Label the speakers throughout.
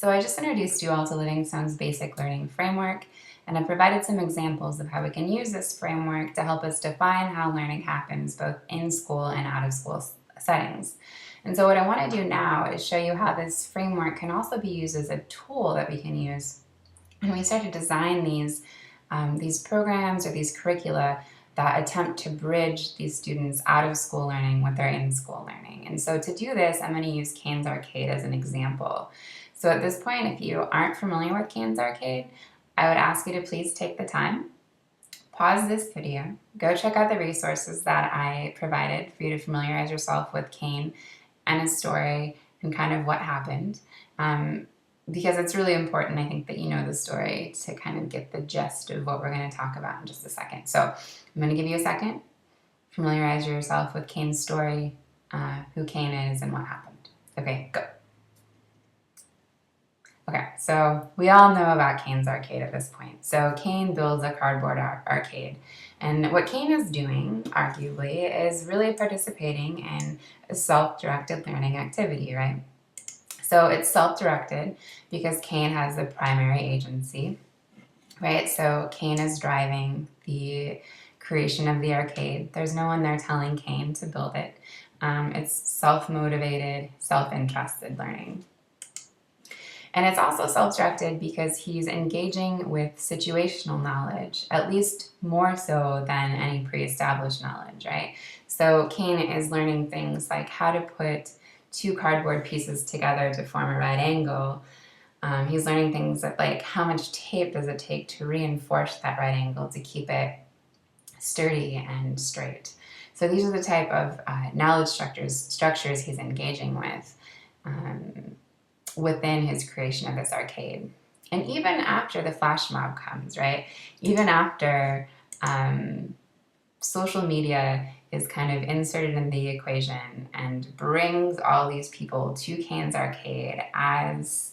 Speaker 1: So I just introduced you all to Livingstone's basic learning framework, and I provided some examples of how we can use this framework to help us define how learning happens both in school and out of school settings. And so what I want to do now is show you how this framework can also be used as a tool that we can use when we start to design these programs or these curricula that attempt to bridge these students out of school learning with their in-school learning. And so to do this, I'm going to use Kane's Arcade as an example. So at this point, if you aren't familiar with Kane's Arcade, I would ask you to please take the time, pause this video, go check out the resources that I provided for you to familiarize yourself with Kane and his story and kind of what happened. Because it's really important, I think, that you know the story to kind of get the gist of what we're going to talk about in just a second. So I'm going to give you a second, familiarize yourself with Kane's story, who Kane is, and what happened. Okay, go. Okay, so we all know about Kane's Arcade at this point. So Kane builds a cardboard arcade. And what Kane is doing, arguably, is really participating in a self-directed learning activity, right? So it's self-directed because Kane has the primary agency, right? So Kane is driving the creation of the arcade. There's no one there telling Kane to build it. It's self-motivated, self-interested learning. And it's also self-directed because he's engaging with situational knowledge, at least more so than any pre-established knowledge, right? So Kane is learning things like how to put two cardboard pieces together to form a right angle. He's learning things like how much tape does it take to reinforce that right angle to keep it sturdy and straight. So these are the type of knowledge structures he's engaging with within his creation of this arcade. And even after the flash mob comes, right? Even after social media is kind of inserted in the equation and brings all these people to Kane's Arcade as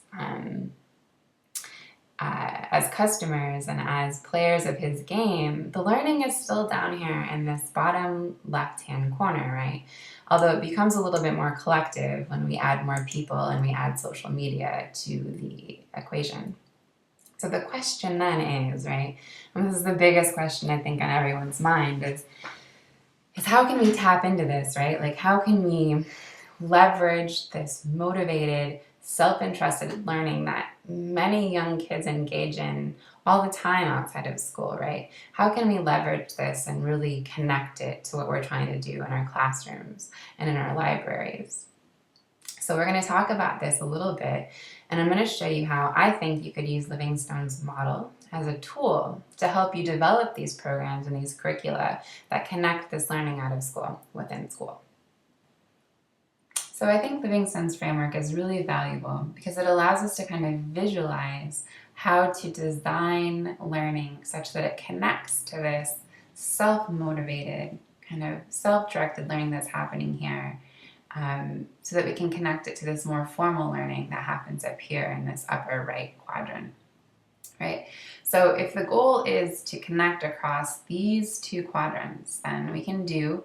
Speaker 1: customers and as players of his game, the learning is still down here in this bottom left-hand corner, right? Although it becomes a little bit more collective when we add more people and we add social media to the equation. So the question then is, right, and this is the biggest question I think on everyone's mind, is how can we tap into this, right? Like, how can we leverage this motivated, self-interested learning that many young kids engage in all the time outside of school, right? How can we leverage this and really connect it to what we're trying to do in our classrooms and in our libraries? So we're going to talk about this a little bit, and I'm going to show you how I think you could use Livingstone's model as a tool to help you develop these programs and these curricula that connect this learning out of school within school. So I think Livingstone's framework is really valuable because it allows us to kind of visualize how to design learning such that it connects to this self-motivated, kind of self-directed learning that's happening here, so that we can connect it to this more formal learning that happens up here in this upper right quadrant, right? So if the goal is to connect across these two quadrants, then we can do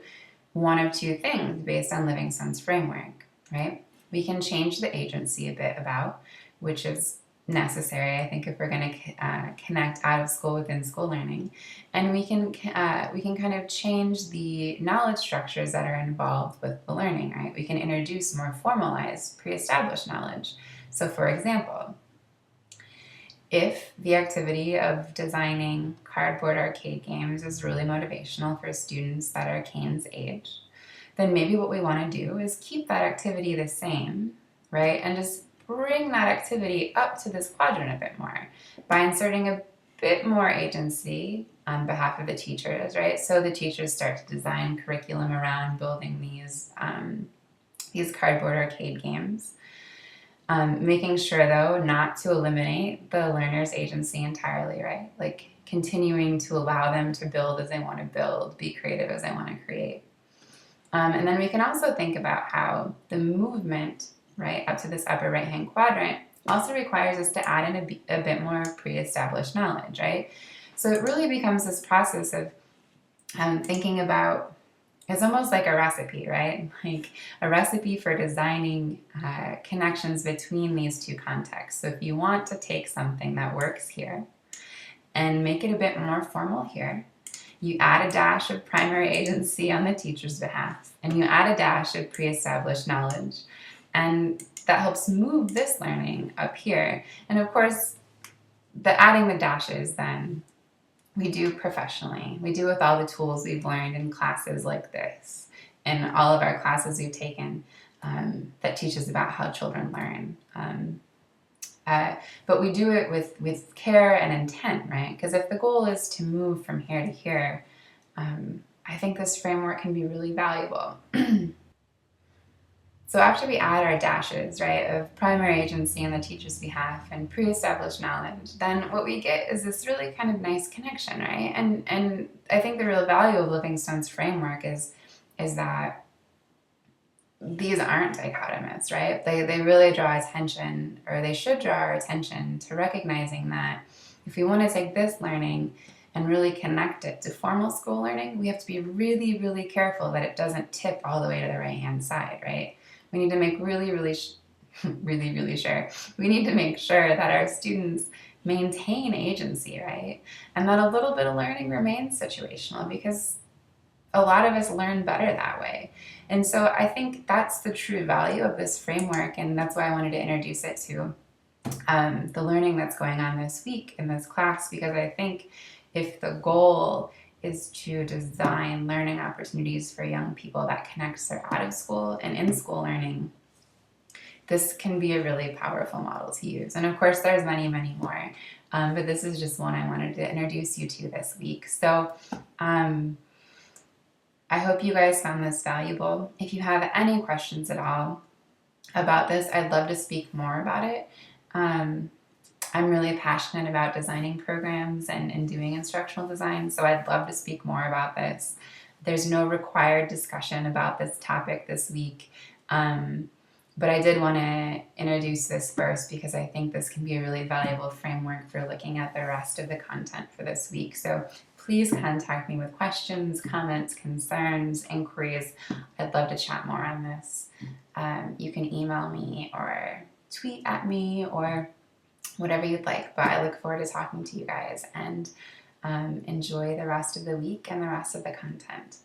Speaker 1: one of two things based on Livingstone's framework, right? We can change the agency a bit about, which is necessary, I think, if we're going to connect out of school within school learning, and we can kind of change the knowledge structures that are involved with the learning, right? We can introduce more formalized, pre-established knowledge. So, for example, if the activity of designing cardboard arcade games is really motivational for students that are Kane's age, then maybe what we want to do is keep that activity the same, right? And just bring that activity up to this quadrant a bit more by inserting a bit more agency on behalf of the teachers, right? So the teachers start to design curriculum around building these cardboard arcade games. Making sure, though, not to eliminate the learner's agency entirely, right? Like continuing to allow them to build as they want to build, be creative as they want to create. And then we can also think about how the movement, right, up to this upper right-hand quadrant also requires us to add in a bit more pre-established knowledge, right? So it really becomes this process of thinking about It's almost like a recipe, right? Like a recipe for designing connections between these two contexts. So if you want to take something that works here and make it a bit more formal here, you add a dash of primary agency on the teacher's behalf, and you add a dash of pre-established knowledge. And that helps move this learning up here. And of course, the adding the dashes then we do professionally. We do with all the tools we've learned in classes like this, in all of our classes we've taken that teaches about how children learn. But we do it with care and intent, right? Because if the goal is to move from here to here, I think this framework can be really valuable. So after we add our dashes, right, of primary agency on the teacher's behalf and pre-established knowledge, then what we get is this really kind of nice connection, right? And I think the real value of Livingstone's framework is that these aren't dichotomous, right? They really draw attention, or they should draw our attention to recognizing that if we want to take this learning and really connect it to formal school learning, we have to be really, really careful that it doesn't tip all the way to the right-hand side, right? We need to make really, really sure. We need to make sure that our students maintain agency, right? And that a little bit of learning remains situational, because a lot of us learn better that way. And so I think that's the true value of this framework, and that's why I wanted to introduce it to the learning that's going on this week in this class, because I think if the goal is to design learning opportunities for young people that connects their out of school and in school learning, this can be a really powerful model to use. And of course, there's many, many more, but this is just one I wanted to introduce you to this week. So I hope you guys found this valuable. If you have any questions at all about this, I'd love to speak more about it. I'm really passionate about designing programs and doing instructional design, so I'd love to speak more about this. There's no required discussion about this topic this week, but I did want to introduce this first because I think this can be a really valuable framework for looking at the rest of the content for this week. So please contact me with questions, comments, concerns, inquiries. I'd love to chat more on this. You can email me or tweet at me or whatever you'd like, but I look forward to talking to you guys, and enjoy the rest of the week and the rest of the content.